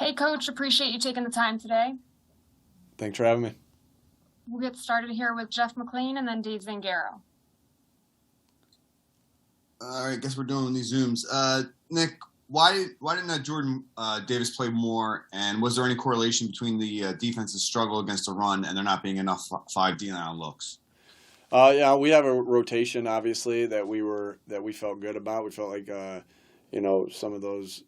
Hey, Coach, appreciate you taking the time today. Thanks for having me. We'll get started here with Jeff McLean and then Dave Zangaro. All right, guess we're doing these Zooms. Nick, why didn't Jordan Davis play more? And was there any correlation between the defense's struggle against the run and there not being enough 5D9 looks? Yeah, we have a rotation obviously that we felt good about. We felt like some of those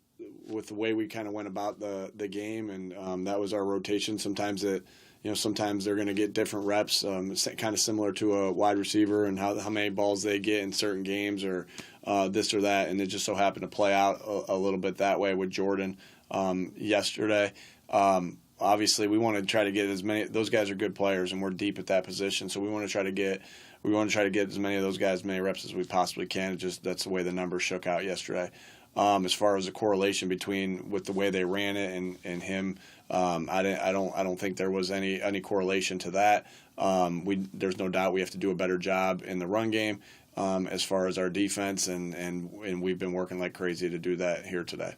with the way we kind of went about the game, and that was our rotation. Sometimes they're going to get different reps, kind of similar to a wide receiver and how many balls they get in certain games or this or that, and it just so happened to play out a little bit that way with Jordan yesterday. Obviously, we want to try to get as many. Those guys are good players, and we're deep at that position, so we want to try to get as many of those guys as many reps as we possibly can. That's the way the numbers shook out yesterday. As far as the correlation with the way they ran it and him, I don't think there was any correlation to that. There's no doubt we have to do a better job in the run game as far as our defense, and we've been working like crazy to do that here today.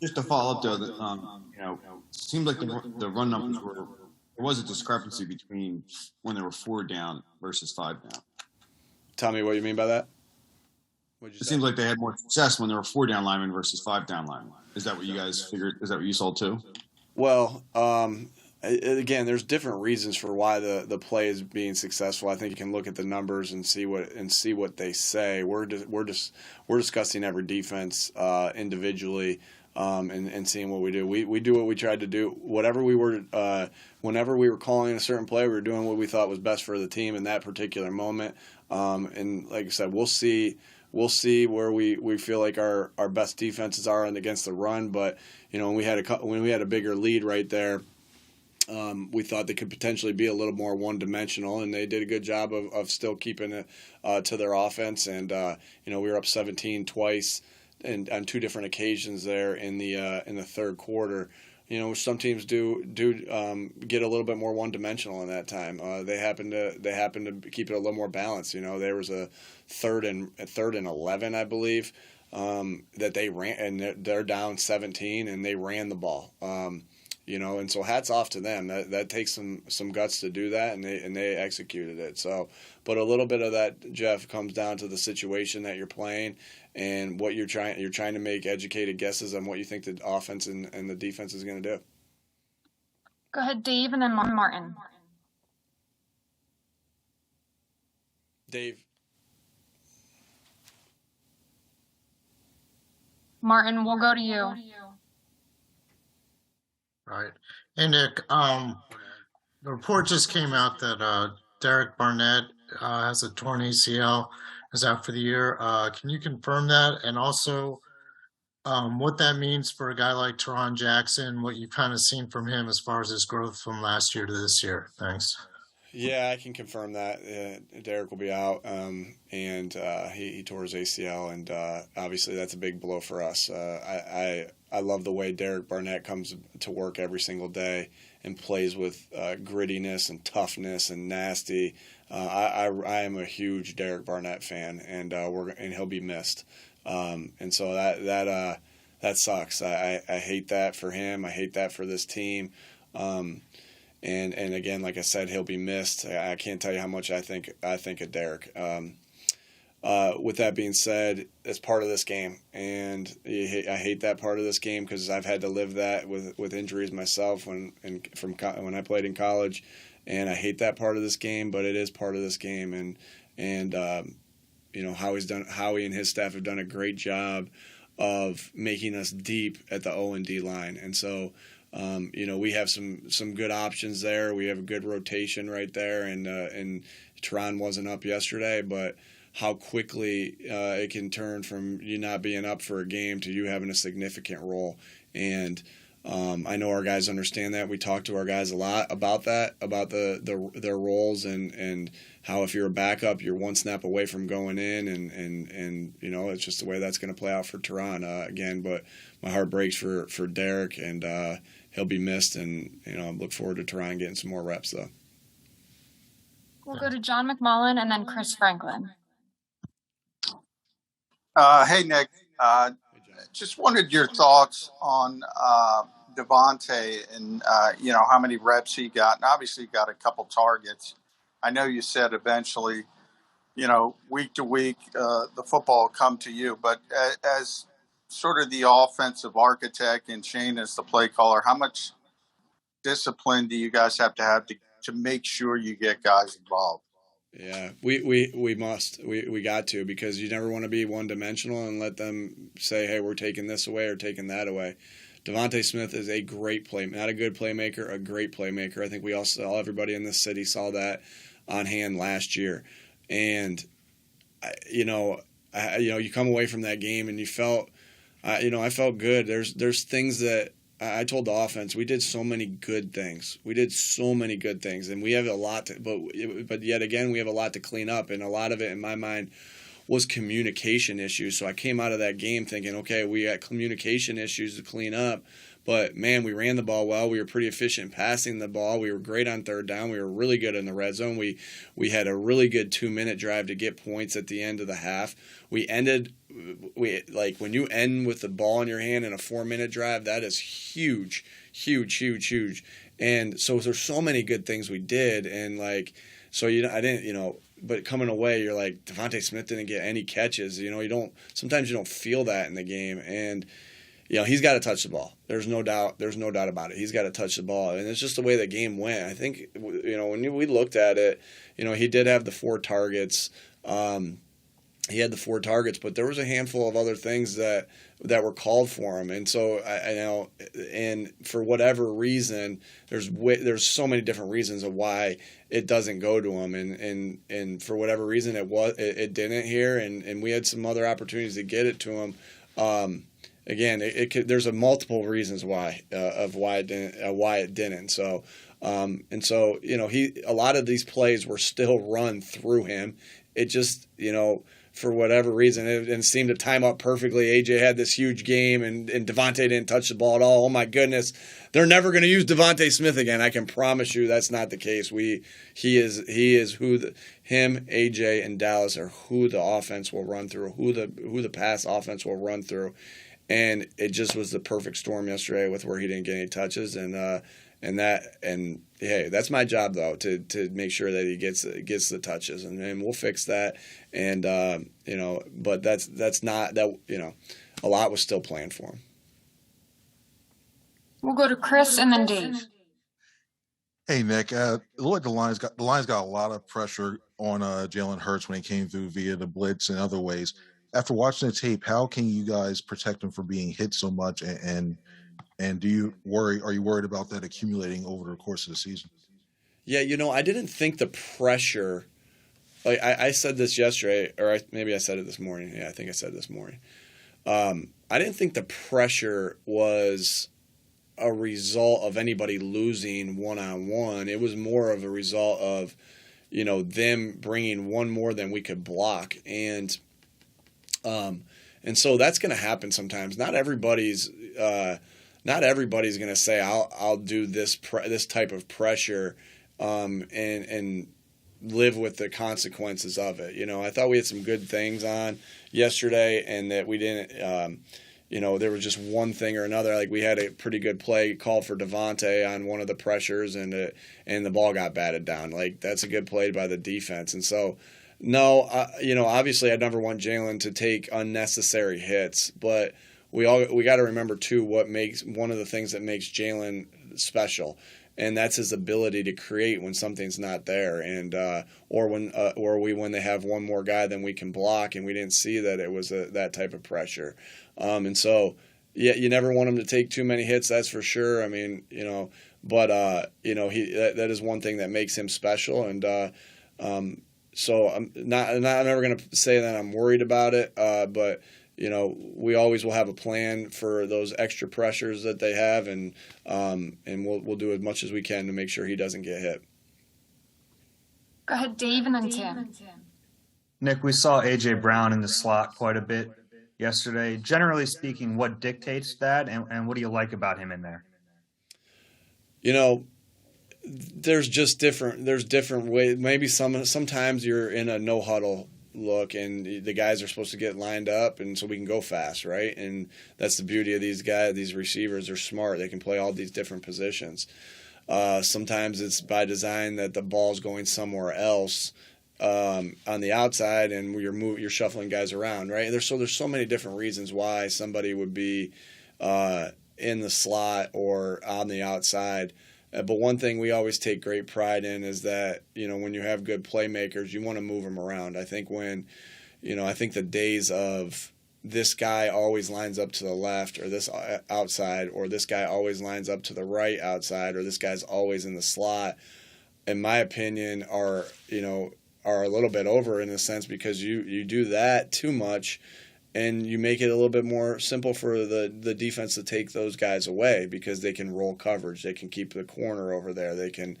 Just to follow up though, it seemed like the run numbers there was a discrepancy between when they were 4 down versus 5 down. Tell me what you mean by that. It seems like they had more success when there were 4 down linemen versus 5 down linemen. Is that what you guys figured? Is that what you saw too? Well, again, there's different reasons for why the play is being successful. I think you can look at the numbers and see what they say. We're discussing every defense individually and seeing what we do. We do what we tried to do. Whenever we were calling a certain play, we were doing what we thought was best for the team in that particular moment. And like I said, we'll see where we feel like our best defenses are against the run. But when we had a bigger lead right there, we thought they could potentially be a little more one-dimensional, and they did a good job of still keeping it to their offense. And we were up 17 twice and on 2 different occasions there in the third quarter. Some teams do get a little bit more one-dimensional in that time. They happen to keep it a little more balanced. There was a third and 11, I believe, that they ran, and they're down 17, and they ran the ball. And so hats off to them. That takes some guts to do that, and they executed it. So, but a little bit of that, Jeff, comes down to the situation that you're playing and what you're trying to make educated guesses on what you think the offense and the defense is going to do. Go ahead, Dave, and then Martin. Dave. Martin, we'll go to you. Right. Hey, Nick, the report just came out that Derek Barnett has a torn ACL, is out for the year. Can you confirm that? And also what that means for a guy like Teron Jackson, what you've kind of seen from him as far as his growth from last year to this year? Thanks. Yeah, I can confirm that. Derek will be out, and he tore his ACL, and obviously that's a big blow for us. I love the way Derek Barnett comes to work every single day and plays with grittiness and toughness and nasty. I am a huge Derek Barnett fan, and he'll be missed. And so that sucks. I hate that for him. I hate that for this team. And again, like I said, he'll be missed. I can't tell you how much I think of Derek. With that being said, it's part of this game, and I hate that part of this game because I've had to live that with injuries myself when I played in college, and I hate that part of this game. But it is part of this game, and Howie and his staff have done a great job of making us deep at the O&D line, and so. We have some good options there. We have a good rotation right there, and Teron wasn't up yesterday, but how quickly it can turn from you not being up for a game to you having a significant role. And I know our guys understand that. We talk to our guys a lot about that, about their roles and how if you're a backup, you're one snap away from going in, and it's just the way that's going to play out for Teron again. But my heart breaks for Derek, and he'll be missed, and I look forward to Teron getting some more reps though. We'll go to John McMullen and then Chris Franklin. Hey, Nick. just wanted your thoughts on Devontae and how many reps he got, and obviously got a couple targets. I know you said eventually, week to week, the football will come to you, but as sort of the offensive architect and Shane as the play caller, how much discipline do you guys have to make sure you get guys involved? Yeah, we must. We got to, because you never want to be one dimensional and let them say, hey, we're taking this away or taking that away. Devontae Smith is a great not a good playmaker, a great playmaker. I think we all saw, everybody in this city saw that on hand last year. And, you come away from that game and you felt, I felt good. There's things that I told the offense, we did so many good things. And we have a lot but yet again, we have a lot to clean up. And a lot of it, in my mind, was communication issues. So I came out of that game thinking, okay, we got communication issues to clean up. But, man, we ran the ball well. We were pretty efficient passing the ball. We were great on third down. We were really good in the red zone. We had a really good 2-minute drive to get points at the end of the half. When you end with the ball in your hand in a 4-minute drive, that is huge, huge, huge, huge. And so there's so many good things we did. And, I didn't, but coming away, you're like, Devontae Smith didn't get any catches. Sometimes you don't feel that in the game. And, he's got to touch the ball. There's no doubt about it. He's got to touch the ball. And it's just the way the game went. I think, when we looked at it, he did have the 4 targets. He had the 4 targets, but there was a handful of other things that were called for him. And so I know, and for whatever reason, there's so many different reasons of why it doesn't go to him. And for whatever reason, it didn't here. And we had some other opportunities to get it to him. Again, there's multiple reasons why it didn't. So, a lot of these plays were still run through him. It just, for whatever reason, it seemed to time up perfectly. AJ had this huge game, and Devontae didn't touch the ball at all. Oh my goodness, they're never going to use Devontae Smith again. I can promise you that's not the case. He is him, AJ, and Dallas are who the offense will run through, who the pass offense will run through. And it just was the perfect storm yesterday with where he didn't get any touches, and hey, that's my job though, to make sure that he gets the touches, and we'll fix that. And but that's not that, a lot was still planned for him. We'll go to Chris and then Dave. Hey Nick, it looked like the Lions got a lot of pressure on Jalen Hurts when he came through via the blitz and other ways. After watching the tape, how can you guys protect him from being hit so much? And are you worried about that accumulating over the course of the season? Yeah, I didn't think the pressure, like I said this yesterday, or maybe I said it this morning. Yeah, I think I said it this morning. I didn't think the pressure was a result of anybody losing one-on-one. It was more of a result of, them bringing one more than we could block. And so that's going to happen sometimes. Not everybody's going to say, I'll do this type of pressure, and live with the consequences of it. I thought we had some good things on yesterday, and that we didn't, there was just one thing or another. Like we had a pretty good play called for Devontae on one of the pressures, and the ball got batted down. Like that's a good play by the defense. And so, no, obviously I'd never want Jalen to take unnecessary hits, but we got to remember too one of the things that makes Jalen special, and that's his ability to create when something's not there, and or when they have one more guy than we can block, and we didn't see that it was that type of pressure, and so yeah, you never want him to take too many hits, that's for sure. I mean, but that is one thing that makes him special, and so I'm never going to say that I'm worried about it, but we always will have a plan for those extra pressures that they have, and we'll do as much as we can to make sure he doesn't get hit. Go ahead, Dave, and then Tim. Nick, we saw A.J. Brown in the slot quite a bit yesterday. Generally speaking, what dictates that, and what do you like about him in there? There's different ways. Maybe sometimes you're in a no huddle look, and the guys are supposed to get lined up, and so we can go fast, right? And that's the beauty of these guys. These receivers are smart. They can play all these different positions. Sometimes it's by design that the ball's going somewhere else on the outside, and you're shuffling guys around, right? There's so many different reasons why somebody would be in the slot or on the outside. But one thing we always take great pride in is that, when you have good playmakers, you want to move them around. I think I think the days of this guy always lines up to the left or this outside, or this guy always lines up to the right outside, or this guy's always in the slot, in my opinion, are a little bit over in a sense, because you do that too much, and you make it a little bit more simple for the defense to take those guys away, because they can roll coverage, they can keep the corner over there, they can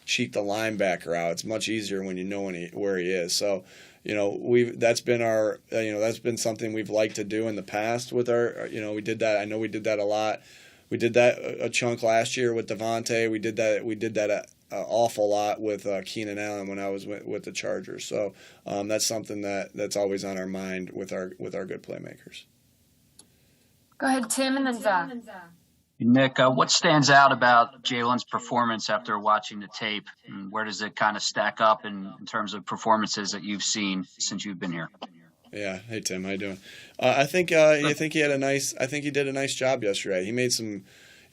cheat the linebacker out. It's much easier when you know where he is. So, that's been something we've liked to do in the past with our, we did that. I know we did that a lot. We did that a chunk last year with Devontae. We did that an awful lot with Keenan Allen when I was with the Chargers. So that's something that's always on our mind with our good playmakers. Go ahead, Tim, and then Zach. Nick, what stands out about Jalen's performance after watching the tape, and where does it kind of stack up in terms of performances that you've seen since you've been here? Yeah. Hey, Tim, how you doing? I think he did a nice job yesterday. He made some,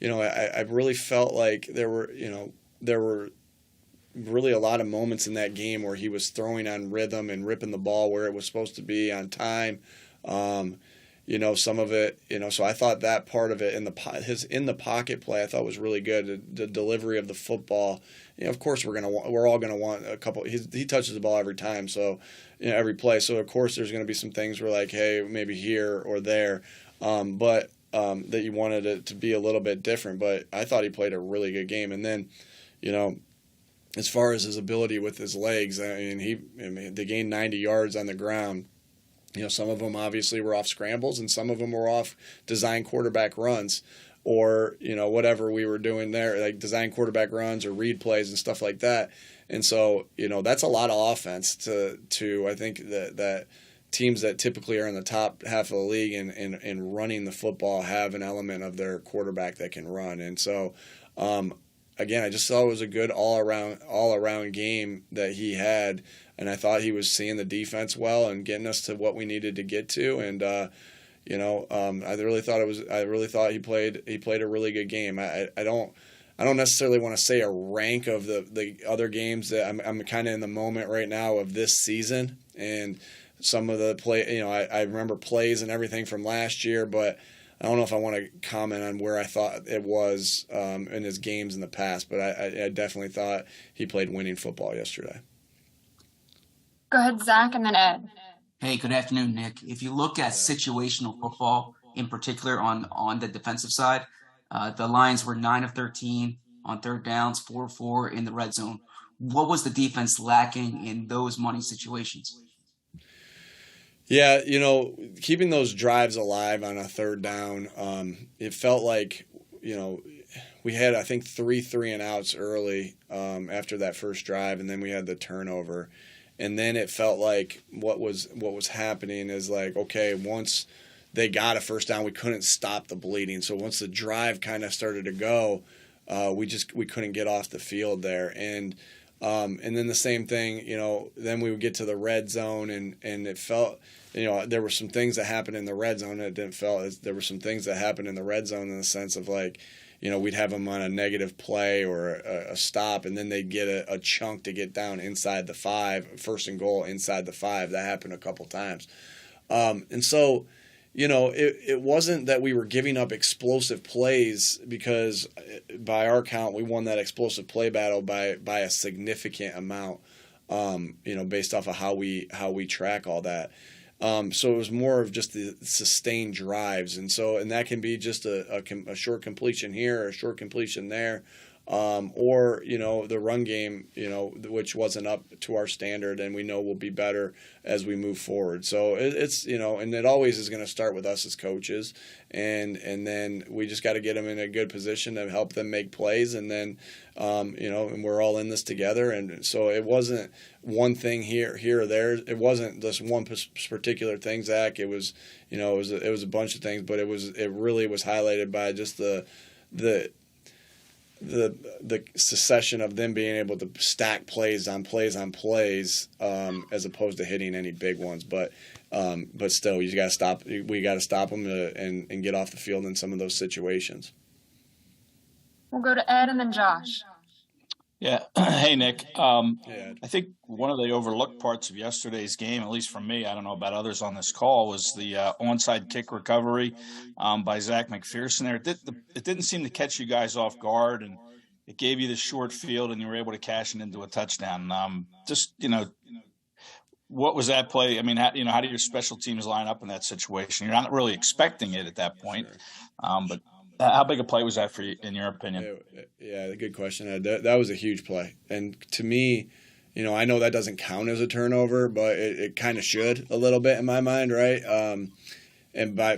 I really felt like there were really a lot of moments in that game where he was throwing on rhythm and ripping the ball where it was supposed to be on time. Some of it, so I thought that part of it, his in the pocket play, I thought was really good. The delivery of the football, of course we're all gonna want a couple. He touches the ball every time, so every play. So of course there's gonna be some things where like, hey, maybe here or there, but that you wanted it to be a little bit different. But I thought he played a really good game, and then, as far as his ability with his legs, they gained 90 yards on the ground. Some of them obviously were off scrambles, and some of them were off design quarterback runs, or whatever we were doing there, like design quarterback runs or read plays and stuff like that. And so that's a lot of offense to I think that teams that typically are in the top half of the league and running the football have an element of their quarterback that can run. And so again, I just thought it was a good all around game that he had. And I thought he was seeing the defense well and getting us to what we needed to get to. And I really thought he played a really good game. I don't necessarily want to say a rank of the other games that I'm kind of in the moment right now of this season, and some of the play. I remember plays and everything from last year, but I don't know if I want to comment on where I thought it was in his games in the past. But I definitely thought he played winning football yesterday. Go ahead, Zach, and then Ed. Hey, good afternoon, Nick. If you look at situational football, in particular on the defensive side, the Lions were 9 of 13 on third downs, 4 of 4 in the red zone. What was the defense lacking in those money situations? Yeah, keeping those drives alive on a third down, it felt like, we had, I think, 3 and outs early after that first drive, and then we had the turnover. And then it felt like what was happening is like, okay, once they got a first down, we couldn't stop the bleeding. So once the drive kind of started to go, we couldn't get off the field there. And then the same thing, then we would get to the red zone, and it felt, there were some things that happened in the red zone. There were some things that happened in the red zone in the sense of like, we'd have them on a negative play or a stop, and then they'd get a chunk to get down inside the 5, first and goal inside the 5. That happened a couple times. And so, it wasn't that we were giving up explosive plays, because by our count, we won that explosive play battle by a significant amount, based off of how we track all that. So it was more of just the sustained drives, and that can be just a short completion here or a short completion there, or the run game, which wasn't up to our standard, and we know will be better as we move forward. So it's and it always is going to start with us as coaches, and then we just got to get them in a good position to help them make plays, and then and we're all in this together, and so it wasn't one thing here or there. It wasn't just one particular thing, Zach. It was it was a bunch of things, but it really was highlighted by just the succession of them being able to stack plays on plays on plays, as opposed to hitting any big ones. But still, you got to stop. We got to stop them and get off the field in some of those situations. We'll go to Ed and then Josh. Yeah. Hey, Nick. I Yeah. think one of the overlooked parts of yesterday's game, at least for me, I don't know about others on this call, was the onside kick recovery by Zach McPherson there. It didn't seem to catch you guys off guard, and it gave you the short field, and you were able to cash it into a touchdown. What was that play? I mean, how do your special teams line up in that situation? You're not really expecting it at that point, but how big a play was that for you, in your opinion? Yeah, good question. That was a huge play. And to me, I know that doesn't count as a turnover, but it kind of should a little bit in my mind, right? And by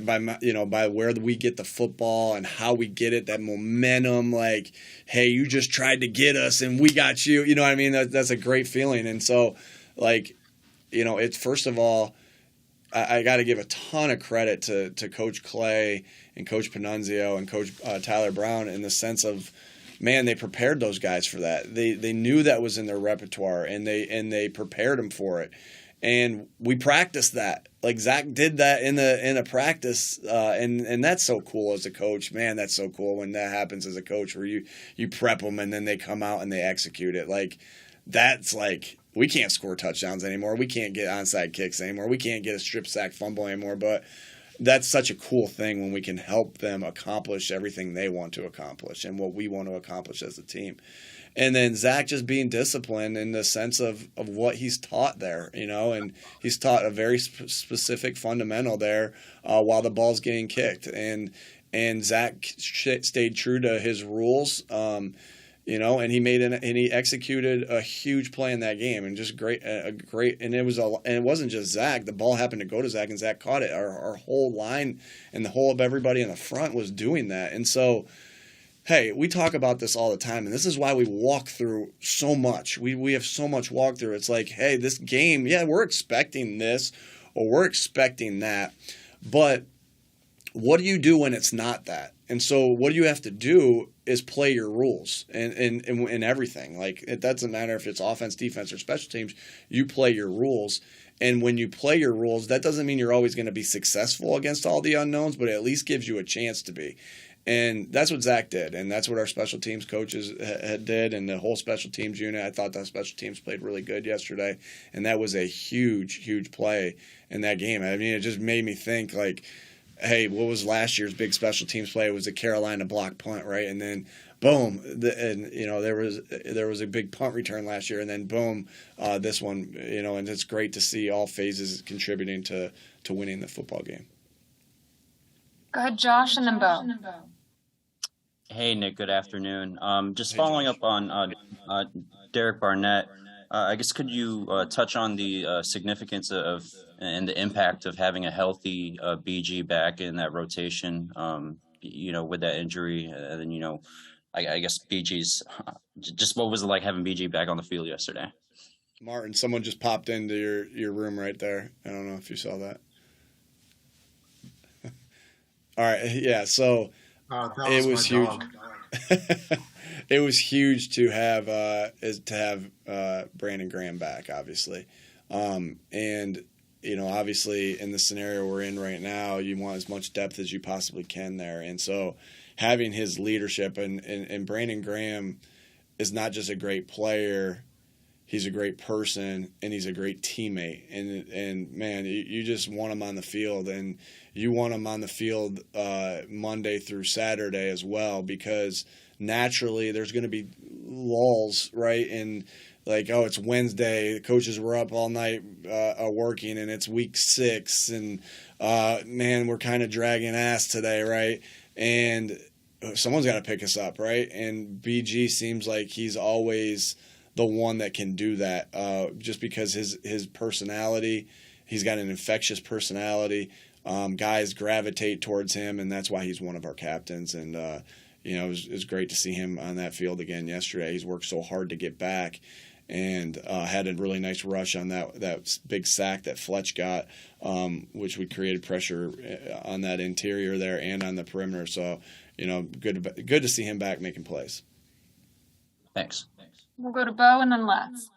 where we get the football and how we get it, that momentum, like, hey, you just tried to get us and we got you. You know what I mean? That's a great feeling. And so, it's first of all, I got to give a ton of credit to Coach Clay and Coach Panunzio and Coach Tyler Brown in the sense of, man, they prepared those guys for that. They knew that was in their repertoire, and they prepared them for it. And we practiced that. Like Zach did that in a practice, and that's so cool as a coach. Man, that's so cool when that happens as a coach, where you prep them and then they come out and they execute it. Like that's like, we can't score touchdowns anymore. We can't get onside kicks anymore. We can't get a strip sack fumble anymore. But that's such a cool thing when we can help them accomplish everything they want to accomplish and what we want to accomplish as a team. And then Zach just being disciplined in the sense of what he's taught there, and he's taught a very specific fundamental there while the ball's getting kicked. And Zach stayed true to his rules, and he executed a huge play in that game, and just great. And it wasn't just Zach. The ball happened to go to Zach, and Zach caught it. Our whole line and the whole of everybody in the front was doing that. And so, hey, we talk about this all the time, and this is why we walk through so much. We have so much walk through. It's like, hey, this game, yeah, we're expecting this or we're expecting that, but what do you do when it's not that? And so what you have to do is play your rules and everything. Like, it doesn't matter if it's offense, defense, or special teams. You play your rules. And when you play your rules, that doesn't mean you're always going to be successful against all the unknowns, but it at least gives you a chance to be. And that's what Zach did, and that's what our special teams coaches did, and the whole special teams unit. I thought the special teams played really good yesterday, and that was a huge, huge play in that game. I mean, it just made me think, like, hey, what was last year's big special teams play? It was the Carolina block punt, right? And then boom, there was a big punt return last year, and then boom, this one, and it's great to see all phases contributing to winning the football game. Go ahead, Josh, and then Bo. Hey, Nick, good afternoon. Just Hey, following Josh. up on Derek Barnett, I guess could you touch on the significance of and the impact of having a healthy BG back in that rotation, with that injury? And then, I guess BG's, just what was it like having BG back on the field yesterday? Martin, someone just popped into your room right there. I don't know if you saw that. All right, yeah, so That it was my huge. dog. It was huge to have Brandon Graham back, obviously, and obviously in the scenario we're in right now, you want as much depth as you possibly can there, and so having his leadership and Brandon Graham is not just a great player. He's a great person, and he's a great teammate. And man, you just want him on the field, and you want him on the field Monday through Saturday as well, because naturally there's going to be lulls, right? And like, oh, it's Wednesday, the coaches were up all night working, and it's week 6, and man, we're kind of dragging ass today, right? And someone's got to pick us up, right? And BG seems like he's always the one that can do that, just because his personality, he's got an infectious personality. Guys gravitate towards him, and that's why he's one of our captains. And it was great to see him on that field again yesterday. He's worked so hard to get back, and had a really nice rush on that big sack that Fletch got, which we created pressure on that interior there and on the perimeter. So, good to see him back making plays. Thanks. We'll go to Bo and then Les.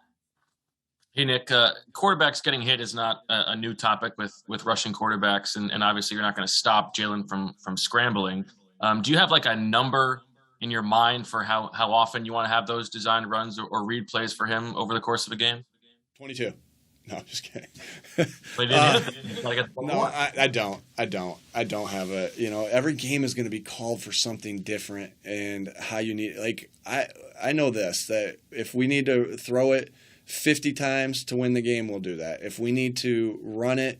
Hey, Nick, quarterbacks getting hit is not a new topic with rushing quarterbacks, and obviously you're not going to stop Jalen from scrambling. Do you have like a number in your mind for how often you want to have those designed runs or read plays for him over the course of a game? 22. No, I'm just kidding. No, I don't. I don't have a, every game is going to be called for something different, and how you need, I know this, that if we need to throw it 50 times to win the game, we'll do that. If we need to run it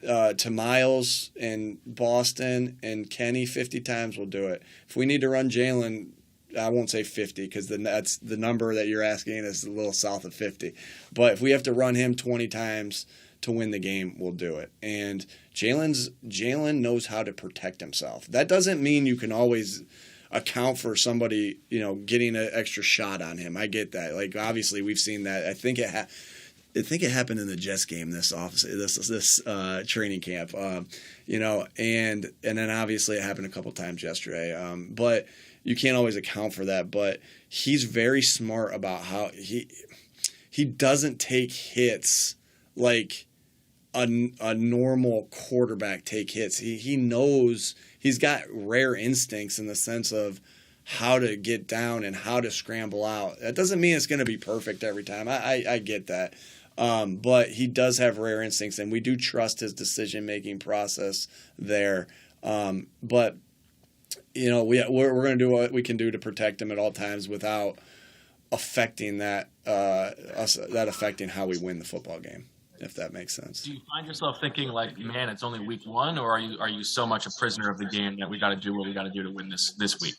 to Miles and Boston and Kenny 50 times, we'll do it. If we need to run Jalen, I won't say 50 because then that's the number that you're asking is a little south of 50. But if we have to run him 20 times to win the game, we'll do it. And Jalen knows how to protect himself. That doesn't mean you can always account for somebody, getting an extra shot on him. I get that. Like, obviously we've seen that. I think it happened in the Jets game this training camp, and then obviously it happened a couple times yesterday. But you can't always account for that. But he's very smart about how he doesn't take hits like a normal quarterback take hits. He knows, he's got rare instincts in the sense of how to get down and how to scramble out. That doesn't mean it's going to be perfect every time. I get that. But he does have rare instincts, and we do trust his decision-making process there. But, we're going to do what we can do to protect him at all times without affecting affecting how we win the football game, if that makes sense. Do you find yourself thinking like, man, it's only week one, or are you so much a prisoner of the game that we got to do what we got to do to win this week?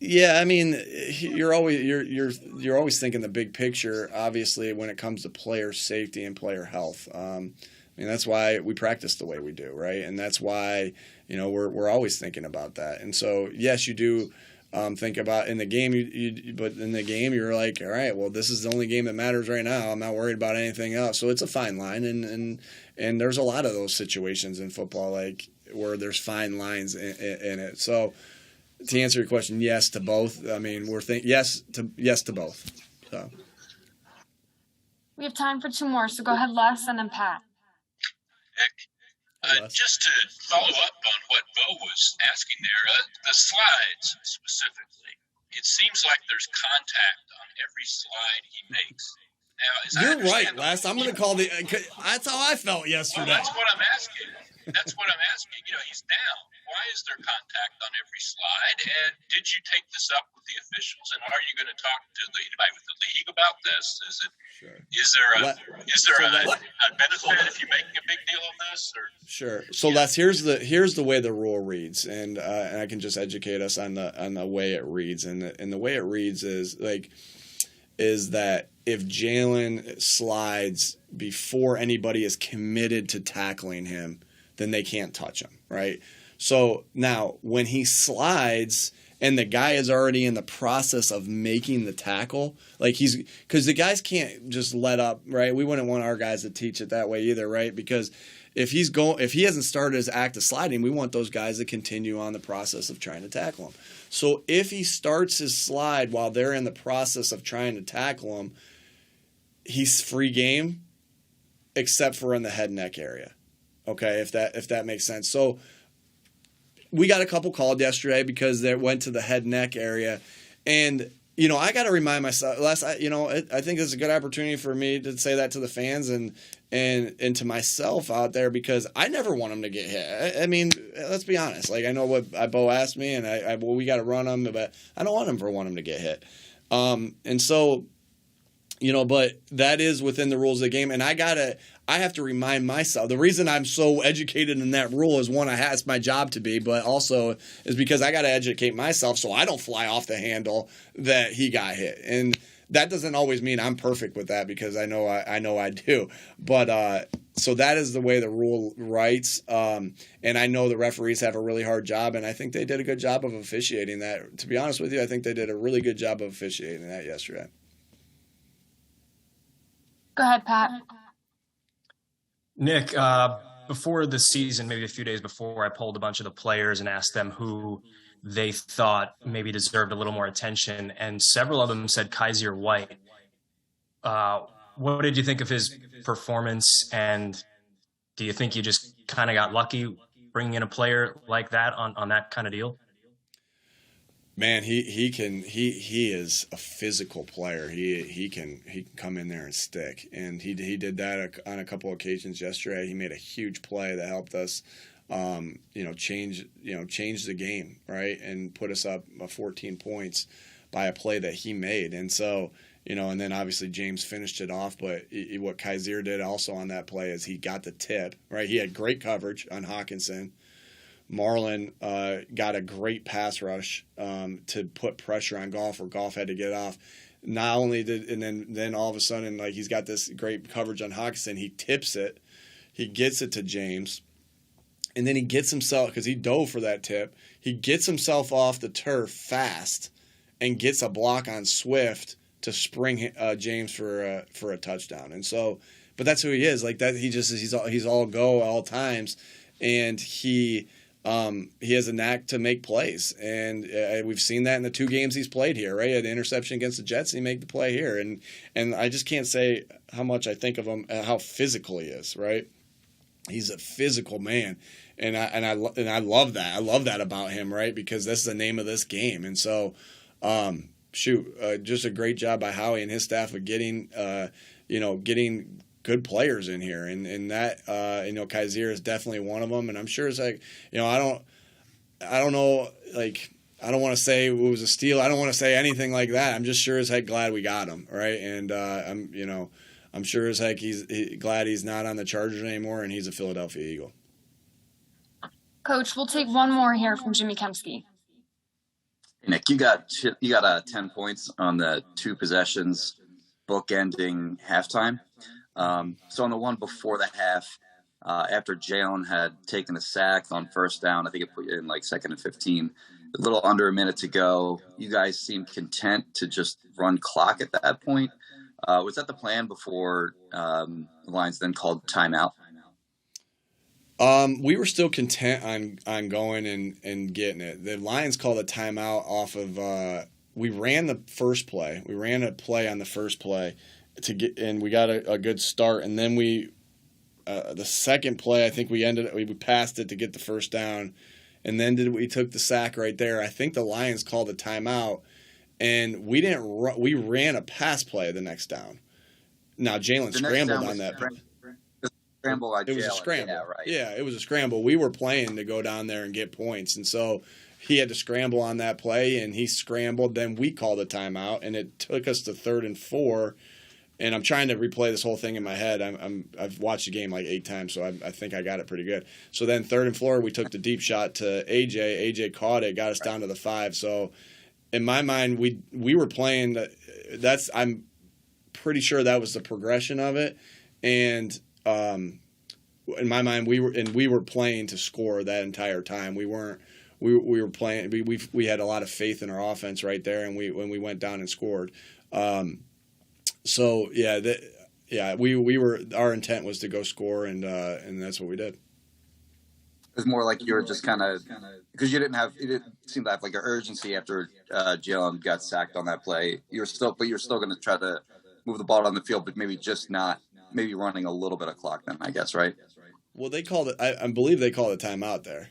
Yeah, I mean, you're always thinking the big picture. Obviously, when it comes to player safety and player health, that's why we practice the way we do, right? And that's why we're always thinking about that. And so, yes, you do think about in the game. But in the game, you're like, all right, well, this is the only game that matters right now. I'm not worried about anything else. So it's a fine line, and there's a lot of those situations in football, like where there's fine lines in it. So, to answer your question, yes to both. I mean, yes to both. So We have time for two more, so go ahead, Les, and then Pat. Nick, just to follow up on what Bo was asking there, the slides specifically, it seems like there's contact on every slide he makes. Now, you're right, Les. I'm going to call that's how I felt yesterday. Well, that's what I'm asking. He's down. Why is there contact on every slide? And did you take this up with the officials? And are you going to talk to anybody with the league about this? Is there a benefit if you're making a big deal of this? Or? Sure. So Les, here's the way the rule reads, and I can just educate us on the way it reads, and the way it reads is that if Jalen slides before anybody is committed to tackling him, then they can't touch him, right? So now when he slides and the guy is already in the process of making the tackle, because the guys can't just let up, right? We wouldn't want our guys to teach it that way either, right? Because if he hasn't started his act of sliding, we want those guys to continue on the process of trying to tackle him. So if he starts his slide while they're in the process of trying to tackle him, he's free game, except for in the head neck area. Okay, if that makes sense. So we got a couple called yesterday because they went to the head neck area, and I got to remind myself. I think it's a good opportunity for me to say that to the fans and to myself out there, because I never want them to get hit. I mean, let's be honest. Like, I know what Bo asked me, and we got to run them, but I don't want them to get hit. And so. But that is within the rules of the game, and I I have to remind myself. The reason I'm so educated in that rule is, one, it's my job to be, but also is because I got to educate myself so I don't fly off the handle that he got hit. And that doesn't always mean I'm perfect with that, because I know I do. But so that is the way the rule writes. And I know the referees have a really hard job, and I think they did a good job of officiating that. To be honest with you, I think they did a really good job of officiating that yesterday. Go ahead, Pat. Nick, before the season, maybe a few days before, I polled a bunch of the players and asked them who they thought maybe deserved a little more attention, and several of them said Kyzir White. What did you think of his performance, and do you think you just kind of got lucky bringing in a player like that on that kind of deal? Man, he is a physical player. He can come in there and stick, and he did that on a couple occasions yesterday. He made a huge play that helped us, change the game, right, and put us up 14 points by a play that he made. And so, and then obviously James finished it off. But what Kyzir did also on that play is he got the tip, right. He had great coverage on Hawkinson. Marlon got a great pass rush to put pressure on Goff, where Goff had to get off. Not only did, and then all of a sudden, like, he's got this great coverage on Hawkinson, he tips it, he gets it to James, and then he gets himself, because he dove for that tip, he gets himself off the turf fast and gets a block on Swift to spring James for a touchdown. And so, but that's who he is. Like that, he's all go all times, and he has a knack to make plays, and we've seen that in the 2 games he's played here, right? An interception against the Jets, and he made the play here, and I just can't say how much I think of him, how physical he is, right? He's a physical man, and I love that. I love that about him, right? Because that's the name of this game, and so just a great job by Howie and his staff of getting good players in here, and that Kyzir is definitely one of them. And I'm sure it's like, I don't know, like, I don't want to say it was a steal. I don't want to say anything like that. I'm just sure as heck glad we got him, right? And I'm sure as heck he's glad he's not on the Chargers anymore, and he's a Philadelphia Eagle. Coach, we'll take one more here from Jimmy Kempski. Nick, you got 10 points on the 2 possessions bookending halftime. So on the one before the half, after Jalen had taken a sack on first down, I think it put you in like 2nd and 15, a little under a minute to go. You guys seemed content to just run clock at that point. Was that the plan before the Lions then called timeout? We were still content on going and getting it. The Lions called a timeout off of we ran the first play. We ran a play on the first play and we got a good start, and then the second play, I think we passed it to get the first down, and then we took the sack right there. I think the Lions called a timeout, and we didn't run. We ran a pass play the next down. Now Jalen scrambled on that. Scramble by Jalen. It was a scramble. Yeah, right. Yeah, it was a scramble. We were playing to go down there and get points, and so he had to scramble on that play, and he scrambled. Then we called a timeout, and it took us to 3rd and 4. And I'm trying to replay this whole thing in my head. I've watched the game like 8 times, so I think I got it pretty good. So then 3rd and 4, we took the deep shot to AJ. AJ caught it, got us down to the 5. So in my mind, we were playing. I'm pretty sure that was the progression of it. And in my mind, we were playing to score that entire time. We weren't. We were playing. We had a lot of faith in our offense right there, and when we went down and scored. So we were. Our intent was to go score, and that's what we did. It was more like you were just kind of because you didn't seem to have like an urgency after Jalen got sacked on that play. You're still going to try to move the ball on the field, but maybe just not running a little bit of clock then, I guess, right? Well, they called it. I believe they called a timeout there.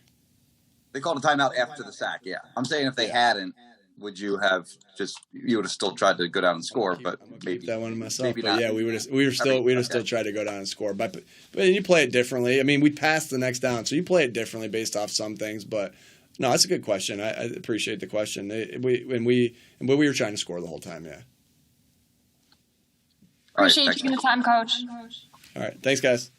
They called a timeout after the sack. Yeah, I'm saying if they hadn't. Would you have you would have still tried to go down and score, but maybe keep that one to myself. Maybe but not. Yeah, we'd have still tried to go down and score. But you play it differently. I mean, we passed the next down, so you play it differently based off some things. But no, that's a good question. I appreciate the question. But we were trying to score the whole time. Yeah. Appreciate you taking the time, Coach. All right. Thanks, guys.